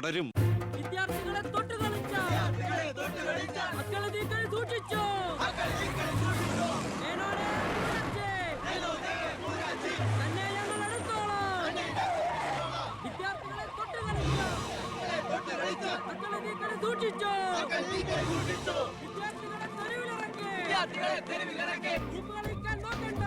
പടരും. വിദ്യാർത്ഥികളെ തൊട്ട് കളിച്ചോ, മക്കളെ നീ കൈ സൂക്ഷിച്ചോ. തന്നെ ഞങ്ങൾ എടുത്തോളാം. വിദ്യാർത്ഥികളെ തൊട്ട് കളിച്ചോ, മക്കളെ നീ കൈ സൂക്ഷിച്ചോ. വിദ്യാർത്ഥികളെ തെരുവിലിറക്കി കളിക്കാൻ നോക്കണ്ട.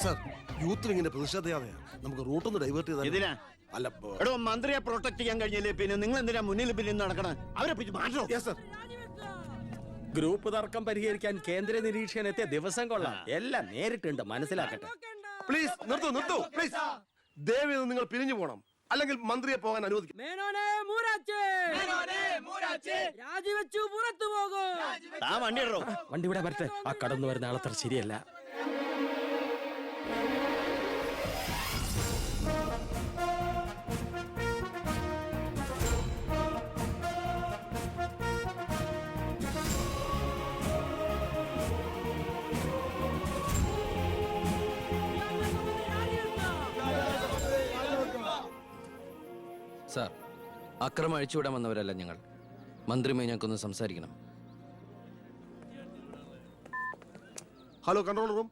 സർ, യൂത്തിൽ ഇങ്ങനെ പ്രതിഷേധയാതെയാണ് നമുക്ക് റൂട്ടൊന്ന് ഡൈവേർട്ട് ചെയ്താൽ. അല്ല, എടോ, മന്ത്രിയെ പ്രൊട്ടക്ട് ചെയ്യാൻ കഴിഞ്ഞില്ലേ പിന്നെ നിങ്ങൾ എന്തിനാ മുന്നിൽ പിന്നെ നടക്കണം? അവരെ മാറ്റോ. ഗ്രൂപ്പ് തർക്കം പരിഹരിക്കാൻ കേന്ദ്ര നിരീക്ഷകൻ എത്തിയ ദിവസം കൊള്ളാം. എല്ലാം നേരിട്ടുണ്ട്, മനസ്സിലാക്കട്ടെ. പ്ലീസ് നിർത്തൂ പ്ലീസ്. ദയവേത് നിങ്ങൾ പിരിഞ്ഞു പോകണം, അല്ലെങ്കിൽ മന്ത്രിയെ പോകാൻ അനുവദിക്കും. രാജിവെച്ചു പുറത്തു പോകും. വണ്ടി ഇവിടെ വരട്ടെ. ആ കടന്നു വരുന്ന ആളത്ര ശരിയല്ല. സാർ, അക്രമം അഴിച്ചുവിടാൻ വന്നവരല്ല ഞങ്ങൾ. മന്ത്രിയുമായി ഞങ്ങൾക്കൊന്ന് സംസാരിക്കണം. Hello, control room,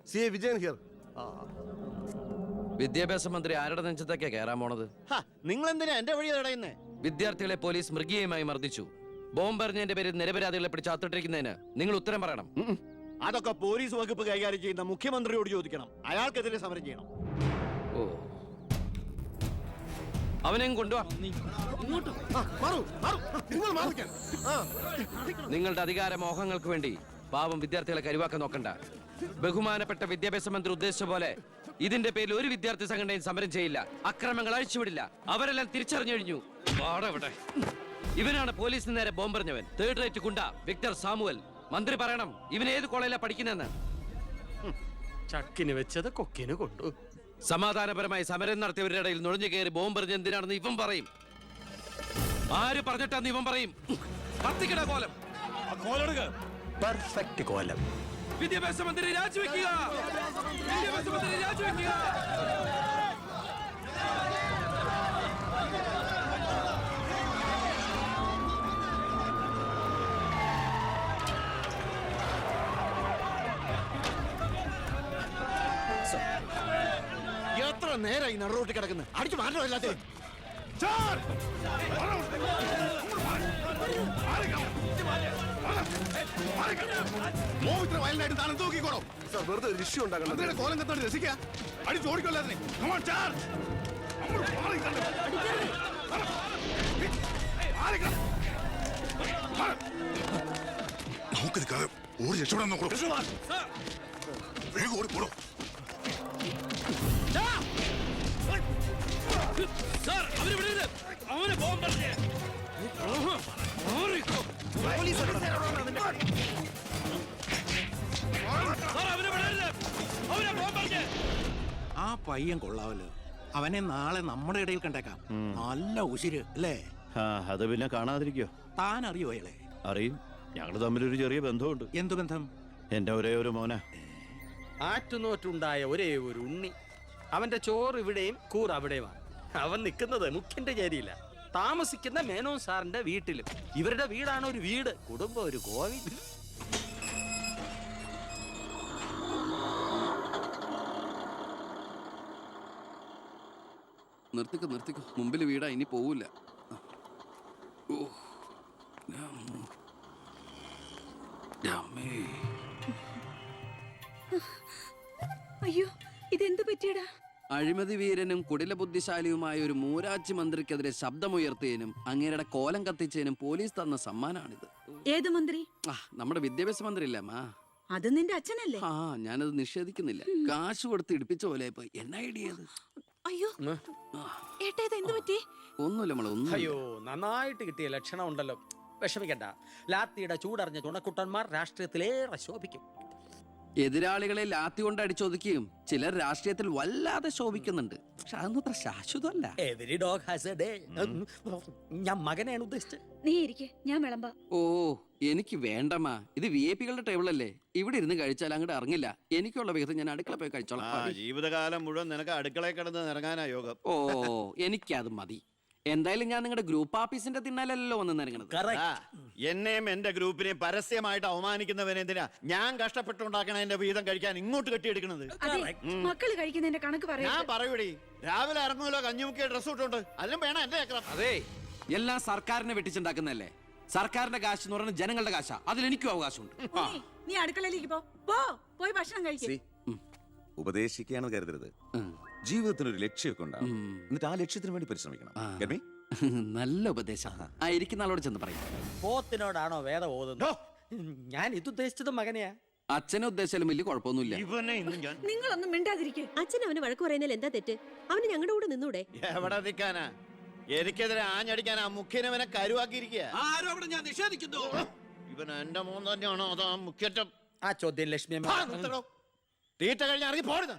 C A Vijayan here. വിദ്യാഭ്യാസ മന്ത്രി ആരുടെ നെഞ്ചത്തൊക്കെയാ കയറാൻ പോണത്? നിങ്ങൾ എന്തിനാ എന്റെ വഴി തടയുന്നേ? വിദ്യാർത്ഥികളെ പോലീസ് മൃഗീയമായി മർദ്ദിച്ചു. ബോംബെറിഞ്ഞതിന്റെ പേരിൽ നിരപരാധികളെ പിടിച്ച് അത്തിട്ടിരിക്കുന്നതിന് നിങ്ങൾ ഉത്തരം പറയണം. അതൊക്കെ പോലീസ് വകുപ്പ് കൈകാര്യം ചെയ്യുന്ന മുഖ്യമന്ത്രിയോട് ചോദിക്കണം. അയാൾക്കെതിരെ സമരം ചെയ്യണം. ഓ, അവനെയും കൊണ്ടുവാ. നിങ്ങളുടെ അധികാര മോഹങ്ങൾക്ക് വേണ്ടി പാവം വിദ്യാർത്ഥികളെ കരുവാക്കാൻ നോക്കണ്ട. ബഹുമാനപ്പെട്ട വിദ്യാഭ്യാസ മന്ത്രി ഉദ്ദേശിച്ച പോലെ ഇതിന്റെ പേരിൽ ഒരു വിദ്യാർത്ഥി സംഘടനയും സമരം ചെയ്യില്ല, അക്രമങ്ങൾ അഴിച്ചുവിടില്ല. അവരെല്ലാം തിരിച്ചറിഞ്ഞു കഴിഞ്ഞു. ഇവനാണ് പോലീസിന് നേരെ ബോംബെറിഞ്ഞവൻ, 3rd റേറ്റ് ഗുണ്ട വിക്ടർ സാമുവൽ. മന്ത്രി പറയണം ഇവൻ ഏത് കോളേജിലാണ് പഠിക്കുന്നതെന്ന്. ചക്കിന് വെച്ചത് കൊക്കിന് കൊണ്ടു. സമാധാനപരമായി സമരം നടത്തിയവരുടെ ഇടയിൽ നുഴഞ്ഞു കയറി ബോംബെറിഞ്ഞ എന്തിനാണെന്ന് ഇവൻ പറയും. ആര് പറഞ്ഞിട്ടാന്ന് ഇവൻ പറയും. കത്തിക്കട കോലം. പെർഫെക്റ്റ് കോലം. വിദ്യാഭ്യാസ മന്ത്രി രാജിവെക്കുക. വിദ്യാഭ്യാസ മന്ത്രി രാജിവെക്കുക. എത്ര നേരം ഈ നടുറോട്ടിൽ കിടക്കുന്നത്? അടിച്ചു മാറ്റോ എല്ലാത്തിനും. വെറുതെ ഒരു ഇഷ്യൂ ഉണ്ടാക്കണം. കോലം കത്തോട് രസിക്കുക. അടിച്ചു ഓടിക്കൊല്ലാതിനെ. നമുക്ക് നിൽക്കാതെ ഓടി രക്ഷപ്പെടാൻ നോക്കൂ. വേഗം ഓടിപ്പോടോ. ആ പയ്യൻ കൊള്ളാവല്ലോ. അവനെ നാളെ നമ്മുടെ ഇടയിൽ കണ്ടേക്കാം. നല്ല ഉശിര് അല്ലേ? അത് പിന്നെ കാണാതിരിക്കോ? താൻ അറിയോ അയാളെ? അറിയും. ഞങ്ങൾ തമ്മിലൊരു ചെറിയ ബന്ധമുണ്ട്. എന്തു ബന്ധം? എന്റെ ഒരേ ഒരു മോന. ആറ്റുനോറ്റുണ്ടായ ഒരേ ഒരു ഉണ്ണി. അവന്റെ ചോറ് ഇവിടെയും കൂറ് അവിടെയുമാണ്. അവൻ നിൽക്കുന്നത് മുഖ്യന്റെ ചേരിയില്ല, താമസിക്കുന്ന മേനോൻ സാറിന്റെ വീട്ടിലും. ഇവരുടെ വീടാണ് ഒരു വീട്, കുടുംബം ഒരു കോവിൽ. നിർത്തിക്കോ, മുമ്പിൽ വീടാ, ഇനി പോവില്ല. അയ്യോ, ഇതെന്ത് പറ്റിയടാ? അഴിമതി വീരനും കുടില ബുദ്ധിശാലിയുമായ ഒരു മൂരാച്ചി മന്ത്രിക്കെതിരെ ശബ്ദമുയർത്തിയതിനും അങ്ങേരുടെ കോലം കത്തിച്ചതിനും പോലീസ് തന്ന സമ്മാനാണിത്. ഏത് മന്ത്രി? നമ്മുടെ വിദ്യാഭ്യാസ മന്ത്രി ഇല്ലേ അമ്മ? അത് നിന്റെ അച്ഛനല്ലേ? ഞാനത് നിഷേധിക്കുന്നില്ല. കാശ് കൊടുത്ത് ഇടിപ്പിച്ച പോലെ പോയി. എന്നാ ഐഡിയത്? അയ്യോ ഏട്ടാ, ഇത് എന്ത് പറ്റി? ഒന്നുമില്ല മോളെ, ഒന്നും. അയ്യോ, നന്നായിട്ട് കിട്ടിയ ലക്ഷണം ഉണ്ടല്ലോ. വിഷമിക്കണ്ട. ലാത്തിയുടെ ചൂടറിഞ്ഞ തുണക്കുട്ടന്മാർ രാഷ്ട്രീയത്തിലേറെ ശോഭിക്കും. എതിരാളികളെ ലാത്തി കൊണ്ട് അടിച്ചൊതുക്കിയും ചിലർ രാഷ്ട്രീയത്തിൽ വല്ലാതെ ശോഭിക്കുന്നുണ്ട്. പക്ഷെ അതൊന്നും അത്ര ശാശ്വതമല്ല. Every dog has a day. ഞാൻ മകനെയാണ് ഉദ്ദേശിച്ചത്. നീ ഇരിക്കെ, ഞാൻ വിളമ്പാ. ഓ എനിക്ക് വേണ്ടമ്മാ, ഇത് VIP-കളുടെ ടേബിൾ അല്ലേ, ഇവിടെ ഇരുന്ന് കഴിച്ചാൽ അങ്ങോട്ട് ഇറങ്ങില്ല. എനിക്കുള്ള വിഹിതം ഞാൻ അടുക്കള പോയി കഴിച്ചോളാം. ജീവിതകാലം മുഴുവൻ നിനക്ക് അടുക്കളയിൽ കിടന്ന് ഇറങ്ങാനാ യോഗം. ഓ എനിക്കത് മതി. എന്തായാലും ഞാൻ നിങ്ങളുടെ ഗ്രൂപ്പ് ഓഫീസിന്റെ തിന്നാലല്ലോ വന്ന് നിറങ്ങണത്. എന്നെയും എന്റെ ഗ്രൂപ്പിനെയും പരസ്യമായിട്ട് അവമാനിക്കുന്നവനെന്തിനാ ഞാൻ കഷ്ടപ്പെട്ടുണ്ടാക്കണ എന്റെ വീതം കഴിക്കാൻ ഇങ്ങോട്ട് കെട്ടിയെടുക്കണത്? മക്കള് കഴിക്കുന്നതിന്റെ കണക്ക് പറയാ. ഞാൻ പറയൂടി, രാവിലെ ഇറങ്ങുമല്ലോ കഞ്ഞിമുക്കിയ ഡ്രസ് ഇട്ടുണ്ട്, അതിനും വേണം എന്റെ ചക്രം. അതെ, എല്ലാം സർക്കാരിനെ വെട്ടിച്ചുണ്ടാക്കുന്നതല്ലേ. സർക്കാരിന്റെ കാശ് എന്ന് പറയുന്നത് ജനങ്ങളുടെ കാശാ, അതിൽ എനിക്കും അവകാശമുണ്ട്. നീ അടുക്കളയിലേക്ക് പോയി ഭക്ഷണം കഴിക്കും. ഉപദേശിക്കുകയാണെന്ന് കരുതരുത്. ജീവിതത്തിന് ഒരു ലക്ഷ്യമൊക്കെ ഉണ്ടാവും. എന്നിട്ട് ആ ലക്ഷ്യത്തിന് വേണ്ടി പരിശ്രമിക്കണം. Get me? നല്ല ഉപദേശം. ഇരിക്കുന്ന ആളോട് ചെന്ന് പറയും. പോത്തിനോടാണോ വേദം ഓതുന്നത്? ഞാൻ ഇത് ഉദ്ദേശിച്ചത് മകനെയാ. അച്ഛനെ ഉദ്ദേശിച്ചാലും വലിയ കുഴപ്പമൊന്നുമില്ല. ഇവനെ ഇന്ന് ഞാൻ നിങ്ങളൊന്നും മിണ്ടാതിരിക്കെ. അച്ഛൻ അവന് വഴക്ക് പറയുന്നതിൽ എന്താ തെറ്റ്? അവന് ഞങ്ങളുടെ കൂടെ നിന്നൂടെ? എവിടെ നിൽക്കാനാ? എനിക്കെതിരെ ആഞ്ഞടിക്കാനാ മുഖ്യനവനെ കരുവാക്കിയിരിക്കുക. ആരും അവിടെ ഞാൻ നിഷേധിക്കുന്നു. ഇവൻ എന്റെ മോൻ തന്നെയാണോ അതാ മുഖ്യറ്റം? ആ ചോദ്യം ലക്ഷ്മി തീറ്റ കഴിഞ്ഞ് ഇറങ്ങി പോടുന്ന.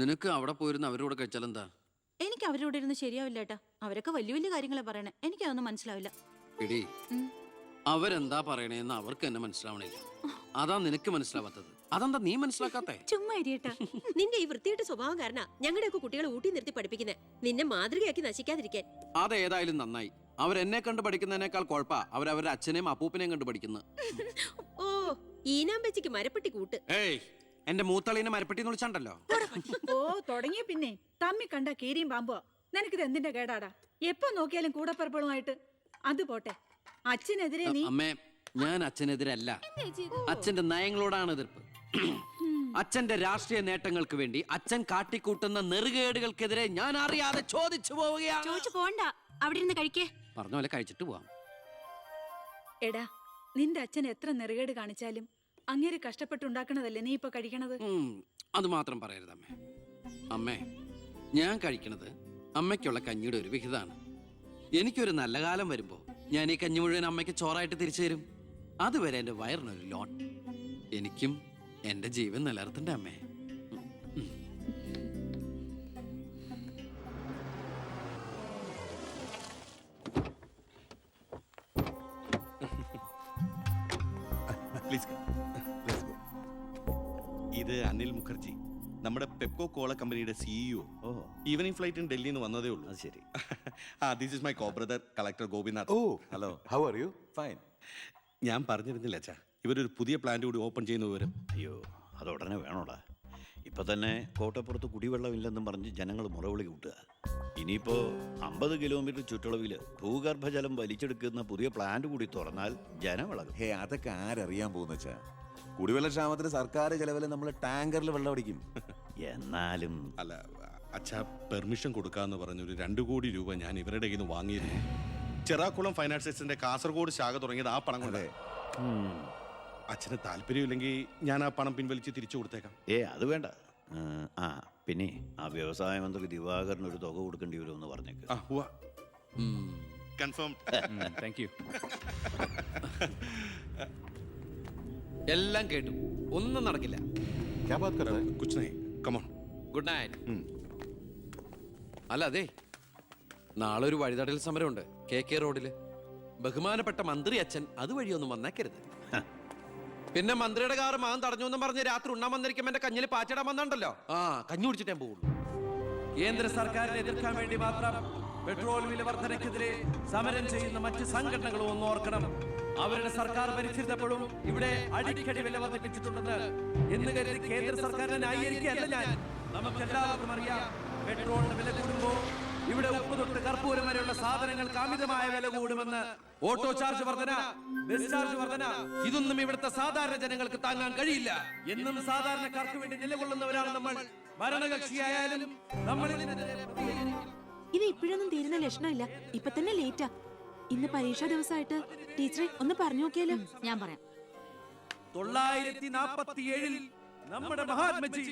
നിനക്ക് അവിടെ പോയിരുന്ന അവരോട് കഴിച്ചാൽ എന്താ? എനിക്ക് അവരോട് ഇരുന്ന് ശരിയാവില്ല ഏട്ടാ. അവരൊക്കെ വലിയ വലിയ കാര്യങ്ങളെ പറയണേ, എനിക്കതൊന്നും മനസ്സിലാവില്ല. എടി, അവരെന്താ പറയണേന്ന് അവർക്ക് എന്നെ മനസ്സിലാവണില്ല. അതാ നിനക്ക് മനസ്സിലാവാത്തത്. അതെന്താ നീ മനസ്സിലാക്കാത്തേ? ചുമ്മാ ഇരിയേട്ടാ. നിന്റെ ഈ വൃത്തിയുടെ സ്വഭാവം കാരണം ഞങ്ങളുടെയൊക്കെ കുട്ടികളെ ഊട്ടി നിർത്തി പഠിപ്പിക്കുന്നത്, നിന്നെ മാതൃകയാക്കി നശിക്കാതിരിക്കാൻ. അതേതായാലും നന്നായി. അവരെന്നെ കണ്ട് പഠിക്കുന്നതിനേക്കാൾ കുഴപ്പാ അവരവരുടെ അച്ഛനെയും അപ്പൂപ്പനെയും കണ്ട് പഠിക്കുന്നത്. ഓ, ഈനാമ്പച്ചിക്ക് മരപ്പെട്ടി കൂട്ട്. ഏയ്, എന്റെ മൂത്തളീനെ മരപ്പെട്ടി വിളിച്ചാണ്ടല്ലോ. ഓ തുടങ്ങിയ പിന്നെ തമ്മി കണ്ട കീരിയും പാമ്പോ. നിനക്കിത് എന്തിന്റെ കേടാടാ? എപ്പോ നോക്കിയാലും കൂടപ്പറപ്പുകളുമായിട്ട്. അത് പോട്ടെ, അച്ഛനെതിരെ നീ. അമ്മേ, ഞാൻ അച്ഛനെതിരല്ല. അച്ഛന്റെ നയങ്ങളോടാണ് എതിർപ്പ്. അച്ഛന്റെ രാഷ്ട്രീയ നേട്ടങ്ങൾക്ക് വേണ്ടി അച്ഛൻ കാട്ടിക്കൂട്ടുന്ന നെറുകേടുകൾക്കെതിരെ ഞാൻ അറിയാതെ ചോദിച്ചു പോവുകയാണ്. ചോദിച്ചു പോണ്ട, അവിടെ ഇരുന്ന് കഴിക്കേ. പറഞ്ഞ പോലെ കഴിച്ചിട്ട് പോവാം. എടാ, നിന്റെ അച്ഛൻ എത്ര നെറുകേട് കാണിച്ചാലും അങ്ങേര് കഷ്ടപ്പെട്ടുണ്ടാക്കണതല്ലേ നീ ഇപ്പൊ കഴിക്കണത്? അത് മാത്രം പറയരുത് അമ്മേ. അമ്മേ, ഞാൻ കഴിക്കണത് അമ്മയ്ക്കുള്ള കഞ്ഞിയുടെ ഒരു വിഹിതമാണ്. എനിക്കൊരു നല്ല കാലം വരുമ്പോ ഞാൻ ഈ കഞ്ഞി മുഴുവൻ അമ്മയ്ക്ക് ചോറായിട്ട് തിരിച്ചു തരും. അതുവരെ എന്റെ വയറിനൊരു ലോൺ. എനിക്കും എന്റെ ജീവൻ നിലനിർത്തണ്ടേ അമ്മേ? ഇത് അനിൽ മുഖർജി, നമ്മുടെ പെപ്കോ കോള കമ്പനിയുടെ CEO. ഈവനിങ് ഫ്ലൈറ്റിന് ഡൽഹിയിൽ നിന്ന് വന്നതേ ഉള്ളൂ. അത് ശരി. This is my co brother collector Gopinath. Oh hello, how are you? Fine. ഞാൻ പറഞ്ഞിരുന്നില്ല അച്ഛാ, ഇവരൊരു പുതിയ പ്ലാന്റ് കൂടി ഓപ്പൺ ചെയ്യുന്ന വിവരം. അയ്യോ, അത് ഉടനെ വേണോടാ. ഇപ്പൊ തന്നെ കോട്ടപ്പുറത്ത് കുടിവെള്ളമില്ലെന്നും പറഞ്ഞ് ജനങ്ങൾ മുറവിളി കൂട്ടുക. ഇനിയിപ്പോ 50 കിലോമീറ്റർ ചുറ്റളവിൽ ഭൂഗർഭജലം വലിച്ചെടുക്കുന്ന പുതിയ പ്ലാന്റ് കൂടി തുറന്നാൽ ജനവിളകും. ഹേ, അതൊക്കെ ആരറിയാൻ പോകുന്ന വെച്ചാ? കുടിവെള്ള ക്ഷാമത്തിന് സർക്കാർ ചെലവില് നമ്മൾ ടാങ്കറിൽ വെള്ളം അടിക്കും. എന്നാലും അല്ല അച്ഛാ, പെർമിഷൻ കൊടുക്കാന്ന് പറഞ്ഞൊരു 2 കോടി രൂപ ഞാൻ ഇവരുടെ കയ്യിൽ നിന്ന് വാങ്ങിയിരുന്നു. ചെറാക്കുളം ഫൈനാൻസേഴ്സിന്റെ കാസർഗോഡ് ശാഖ തുടങ്ങിയത് ആ പണം കൊണ്ട്. അച്ഛന് താല്പര്യമില്ലെങ്കിൽ ഞാൻ ആ പണം പിൻവലിച്ച് തിരിച്ചു കൊടുത്തേക്കാം. അത് വേണ്ട. പിന്നെ ആ വ്യവസായ മന്ത്രി ദിവാകരന് ഒരു തുക കൊടുക്കേണ്ടി വരുമെന്ന് പറഞ്ഞേക്ക്. കൺഫേം. Thank you. എല്ലാം കേട്ടു, ഒന്നും നടക്കില്ല. കുച്ച് നഹീ, കം ഓൺ. Good night. അല്ല അതെ, നാളെ ഒരു വഴിതടൽ സമരമുണ്ട് KK റോഡില്. ബഹുമാനപ്പെട്ട മന്ത്രി അച്ഛൻ അതുവഴിയൊന്നും വന്നേക്കരുത്. പിന്നെ മന്ത്രിയുടെ കാറ് മാൻ തടഞ്ഞു എന്നും പറഞ്ഞ് രാത്രി ഉണ്ണാൻ വന്നിരിക്കുമ്പോ എന്റെ കഞ്ഞിൽ പാച്ചിടാൻ വന്നിട്ടുണ്ടല്ലോ. കഞ്ഞി കുടിച്ചിട്ടേ പോകുള്ളൂ. കേന്ദ്ര സർക്കാരിനെ എതിർക്കാൻ വേണ്ടി മാത്രം പെട്രോൾ വില വർധനയ്ക്കെതിരെ സമരം ചെയ്യുന്ന മറ്റ് സംഘടനകളും ഒന്ന് ഓർക്കണം. അവരുടെ സർക്കാർ ഭരിച്ചിരുന്നപ്പോഴും ഇവിടെ അടിക്കടി വില വർദ്ധിപ്പിച്ചിട്ടുണ്ടെന്ന് എന്ന് കരുതി കേന്ദ്ര സർക്കാരിനെ ന്യായീകരിക്കുകയല്ല ഞാൻ. നമുക്കെല്ലാവർക്കും അറിയാം, പെട്രോളിന് വില കൂടുമ്പോൾ ഇവിടെ ഉപ്പ് തൊട്ട് കർപ്പൂരം വരെയുള്ള സാധനങ്ങൾക്ക് അമിതമായ വില കൂടുമെന്ന്. ഓട്ടോ ചാർജ് വർധന, ബസ് ചാർജ് വർധന, ഇതൊന്നും ഇവിടുത്തെ സാധാരണ ജനങ്ങൾക്ക് താങ്ങാൻ കഴിയില്ല. എന്നും സാധാരണക്കാർക്ക് വേണ്ടി നിലകൊള്ളുന്നവരാണ് നമ്മൾ. ഭരണകക്ഷിയായാലും നമ്മൾ ഇത് ഇപ്പോഴൊന്നും തീരുന്ന ലക്ഷണമില്ല. ഇപ്പൊ തന്നെ ലേറ്റാ. ഇന്ന് പരീക്ഷാ ദിവസമായിട്ട് ടീച്ചറെ ഒന്ന് പറഞ്ഞു നോക്കിയാലോ? ഞാൻ പറയാം. 947 നമ്മുടെ മഹാത്മജി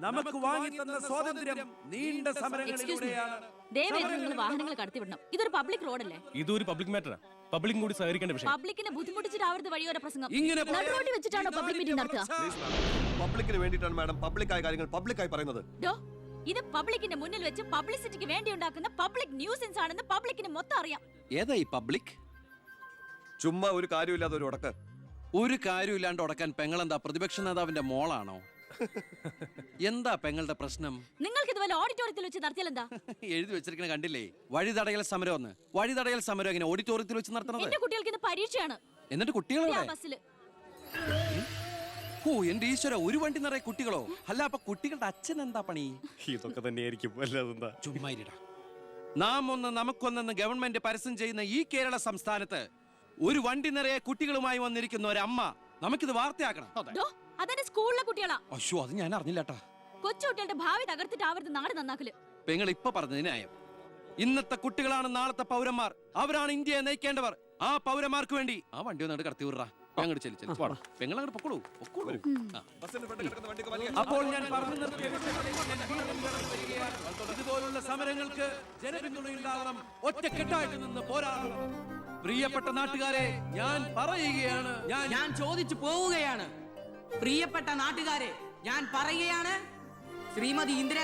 നമുക്ക് വാങ്ങിത്തന്ന സ്വാതന്ത്ര്യം നീണ്ട സമരങ്ങളിലൂടെയാണ്. ദയവേത് നിങ്ങൾ വാഹനങ്ങൾ കടത്തിവിടണം. ഇതൊരു പബ്ലിക് റോഡല്ലേ? ഇതൊരു പബ്ലിക് മാറ്ററാ. പബ്ലിക്കും കൂടി സഹകരിക്കേണ്ട വിഷയം. പബ്ലിക്കിനെ ബുദ്ധിമുട്ടിച്ചിട്ടാവരുത് വഴിയോര പ്രസംഗം. ഇങ്ങനെ നടുറോഡിൽ വെച്ചിട്ടാണോ പബ്ലിക് മീറ്റിംഗ് നടത്തുക? പബ്ലിക്കിന് വേണ്ടിയിട്ടാണ് മാഡം പബ്ലിക്കായ കാര്യങ്ങൾ പബ്ലിക്കായി പറയുന്നത്. ഡോ, ഇത് പബ്ലിക്കിന്റെ മുന്നിൽ വെച്ച് പബ്ലിസിറ്റിക്ക് വേണ്ടി ഉണ്ടാക്കുന്ന പബ്ലിക് ന്യൂസൻസ് ആണെന്ന് പബ്ലിക്കിന് മൊത്തം അറിയാം. ഏതാ ഈ പബ്ലിക്? ചുമ്മാ ഒരു കാര്യമില്ലാതെ ഒരു ഉടക്ക്. ഒരു കാര്യമില്ലാണ്ട് ഉടക്കാൻ പെങ്ങളെന്താ പ്രതിപക്ഷ നേതാവിന്റെ മോളാണോ? എന്താ പെങ്ങളുടെ പ്രശ്നം? നിങ്ങൾക്ക് ഇതുപോലെ ഓഡിറ്റോറിയത്തിൽ വെച്ച് നടത്തിയാൽ എന്താ? എഴുതി വെച്ചിരിക്കണ കണ്ടില്ലേ? വഴിതടയൽ സമരം ഒന്ന്. വഴിതടയൽ സമരം എങ്ങനെ ഓഡിറ്റോറിയത്തിൽ വെച്ച് നടത്തണത്? എന്റെ കുട്ടികൾക്ക് ഇത് പരീക്ഷയാണ്. എന്നിട്ട് കുട്ടികളെ ബസ്സില് ഓ എന്റെ ഈശ്വര, ഒരു വണ്ടി നിറയെ കുട്ടികളോ? അല്ല, അപ്പൊ കുട്ടികളുടെ അച്ഛൻ എന്താ പണി? ഇതൊക്കെ തന്നെയായിരിക്കും. അല്ലാതെന്താ? ചുമ്മാരിടാ. നാം ഒന്ന് നമുക്കൊന്നെന്ന് ഗവൺമെന്റ് പരസ്യം ചെയ്യുന്ന ഈ കേരള സംസ്ഥാനത്ത് ഒരു വണ്ടി നിറയെ കുട്ടികളുമായി വന്നിരിക്കുന്ന ഒരമ്മ നമുക്കിത് വാർത്തയാക്കണം. ഡോ, അതെന്റെ സ്കൂളിലെ കുട്ടികളാ. അയ്യോ, അത് ഞാൻ അറിഞ്ഞില്ലാട്ടാ. കൊച്ചുകുട്ടികളുടെ ഭാവി തകർത്തിട്ടാവരുത് നാട് നന്നാക്കല്. പെങ്ങൾ ഇപ്പൊ പറഞ്ഞത് ന്യായം. ഇന്നത്തെ കുട്ടികളാണ് നാളത്തെ പൗരന്മാർ. അവരാണ് ഇന്ത്യയെ നയിക്കേണ്ടവർ. ആ പൗരന്മാർക്ക് വേണ്ടി ആ വണ്ടി ഒന്നായിട്ട് കടത്തി വിടറാ. പെങ്ങള് ചെല്ലു പെങ്ങളങ്ങോട്ട് പൊക്കോളൂ. അപ്പോൾ ഞാൻ പറഞ്ഞു നിർത്തിയ ഇതുപോലുള്ള സമരങ്ങൾക്ക് ജനപിന്തുണയുണ്ടാവണം. ഒറ്റക്കെട്ടായിട്ട് നിന്ന് പോരാടണം. പ്രിയപ്പെട്ട നാട്ടുകാരെ, ഞാൻ പറയുകയാണ്, ഞാൻ ചോദിച്ചു പോവുകയാണ്. പ്രിയപ്പെട്ട നാട്ടുകാരെ, ഞാൻ പറയുകയാണ്, ശ്രീമതി ഇന്ദിര